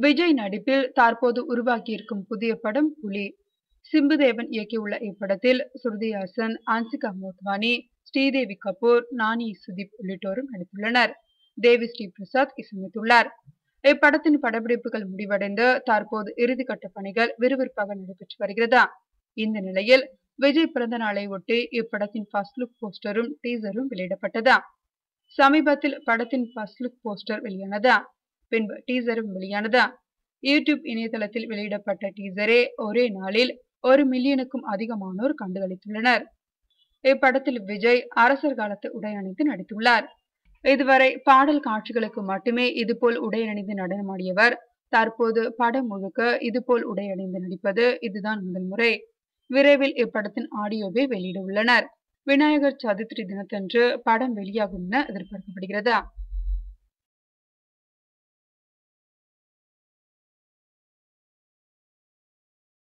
விஜய் நடிப்பில் தற்போது உருவாகியிருக்கும் புதிய படம் புலி. சிம்புதேவன் இயக்கியுள்ள இப்படத்தில் ஸ்ருதி ஹாசன், ஹன்சிகா மோட்வானி, ஸ்ரீதேவி கபூர், நானி சுதீப் உள்ளிட்டோரும் நடித்துள்ளனர். தேவி ஸ்ரீ பிரசாத் இசையமைத்துள்ளார். இப்படத்தின் படப்பிடிப்புகள் முடிவடைந்து தற்போது இறுதிக்கட்ட பணிகள் விறுவிறுப்பாக நடைபெற்று வருகிறது. இந்த நிலையில் விஜய் பிறந்த நாளை ஒட்டி இப்படத்தின் ஃபர்ஸ்ட் லுக் போஸ்டரும் டீசரும் வெளியிடப்பட்டது. சமீபத்தில் படத்தின் ஃபர்ஸ்ட் லுக் போஸ்டர் வெளியானது. பின்பு டீசரும் வெளியானது. யூடியூப் இணையதளத்தில் வெளியிடப்பட்ட டீசரே ஒரே நாளில் 1 மில்லியனுக்கும் அதிகமானோர் கண்டுகளித்துள்ளனர். இப்படத்தில் விஜய் அரசர் காலத்து உடை அணிந்து நடித்துள்ளார். இதுவரை பாடல் காட்சிகளுக்கு மட்டுமே இதுபோல் உடை அணிந்து நடனமாடியவர் தற்போது படம் முழுக்க இதுபோல் உடை அணிந்து நடிப்பது இதுதான் முதல் முறை. விரைவில் இப்படத்தின் ஆடியோவை வெளியிட உள்ளனர். விநாயகர் சதுர்த்தி தினத்தன்று படம் வெளியாகும் என எதிர்பார்க்கப்படுகிறது.